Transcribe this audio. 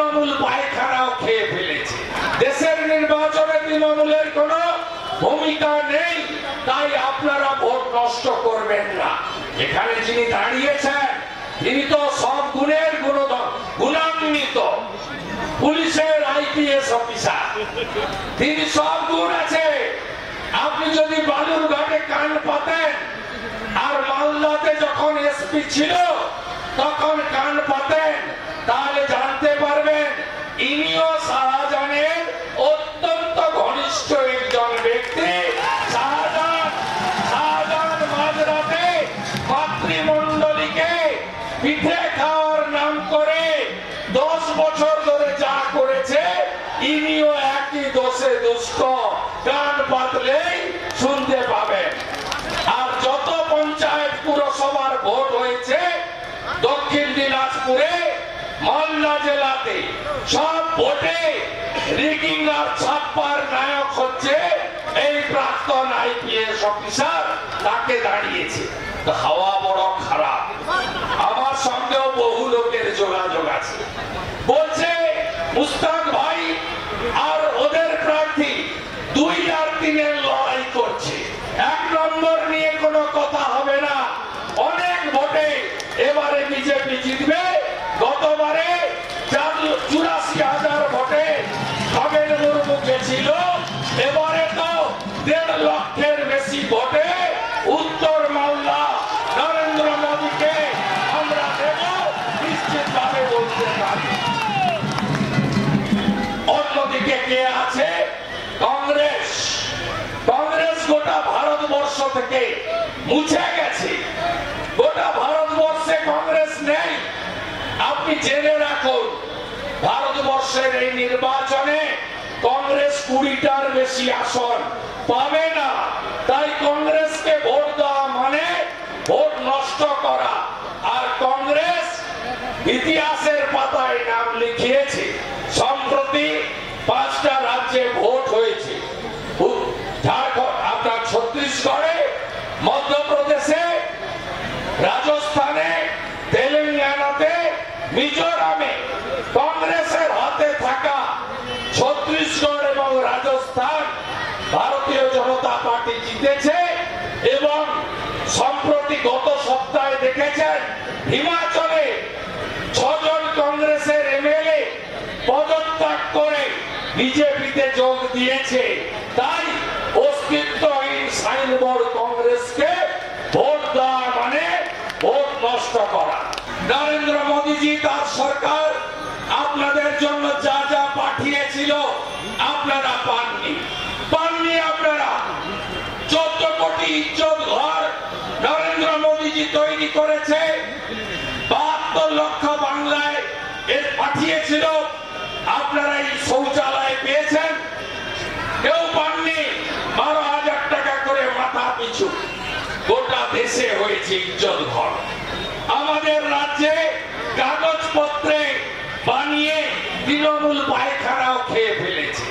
তৃণমূল পায়খানাও খেয়ে ফেলেছে। দেশের নির্বাচনে তৃণমূলের কোনো ভূমিকা নেই, তাই আপনারা ভোট নষ্ট করবেন না। এখানে যিনি দাঁড়িয়েছেন তিনি তো সব গুণের গুণান্বিত পুলিশের আইপিএস অফিসার, তিনি সব গুণ আছে। আপনি যদি বালুরঘাটে কান পাতেন আর মালদাতে যখন এসপি ছিল তখন কান পাতেন, তাহলে জানতে পারবেন ইনিও শাহজাহানের অত্যন্ত ঘনিষ্ঠ একজন ব্যক্তি। শাহজাহান মাঝরাতে মাতৃমণ্ডলীকে পিঠে খাওয়ার নাম করে 10 বছর ধরে যা করেছে, ইনিও একই দোষে দুষ্ট। কান পাতলেই শুনতে পাবেন। আর যত পঞ্চায়েত পুরসভার ভোট হয়েছে দক্ষিণ দিনাজপুরে, মালদা জেলাতে, সব ভোটে রিগিং আর ছাপ্পার নায়ক হচ্ছে এই প্রাক্তন আইপিএস অফিসার, তাকে দাঁড়িয়েছে। হাওয়া বড় খারাপ। আমার সঙ্গেও বহু লোকের যোগাযোগ আছে, বলছে মুস্তাক ভাই আর ওদের প্রার্থী 2 আর 3 লড়াই করছে, 1 নম্বর নিয়ে কোনো কথা হবে না। অনেক ভোটে এবারে বিজেপি জিতবে। গতবারে 84,000 ভোটে খগেন মুর্মু ছিল, এবারে তো 1.5 লক্ষের বেশি ভোটে উত্তর মালদা নরেন্দ্র মোদীকে আমরা দেব, নিশ্চিতভাবে বলতে পারি। অন্যদিকে কে আছে? কংগ্রেস। কংগ্রেস গোটা ভারতবর্ষ থেকে মুছে গেছে। গোটা ভারতবর্ষে কংগ্রেস নেই। আপনি জেনে রাখুন, ভারতবর্ষের এই নির্বাচনে কংগ্রেস 20টার বেশি আসন পাবে না। তাই কংগ্রেসকে ভোট দেওয়া মানে ভোট নষ্ট করা। আর কংগ্রেস ইতিহাসের পাতায় নাম লিখিয়েছে। সম্প্রতি 5টা রাজ্যে ভোট হয়েছে, ঝাড়খণ্ড, আপনার ছত্তিশগড়ে, মধ্যপ্রদেশে, রাজস্থানে, তেলেঙ্গানাতে, মিজোরামে। কংগ্রেসের হাতে থাকা ছত্তিশগড় এবং রাজস্থান ভারতীয় জনতা পার্টি জিতেছে। এবং সম্প্রতি গত সপ্তাহে দেখেছেন হিমাচলে 6 জন কংগ্রেসের এমএলএ পদত্যাগ করে বিজেপিতে যোগ দিয়েছে। তাই অস্তিত্বহীন সাইনবোর্ড কংগ্রেসকে ভোট দেওয়া মানে ভোট নষ্ট করা। নরেন্দ্র মোদীজি তার সরকার আপনাদের জন্য যা যা পাঠিয়েছিল আপনারা পাননি। আপনারা 14 কোটি ইজ্জত ঘর নরেন্দ্র মোদীজি তৈরি করেছে। 72 লক্ষ বাংলায় পাঠিয়েছিল। আপনারা এই শৌচালয় পেয়েছেন? কেউ পাননি। 12,000 টাকা করে মাথা পিছু। গোটা দেশে হয়েছে ইজ্জত ঘর। আমাদের রাজ্যে কাগজপত্রে বানিয়ে তৃণমূল পায়খানাও খেয়ে ফেলেছে।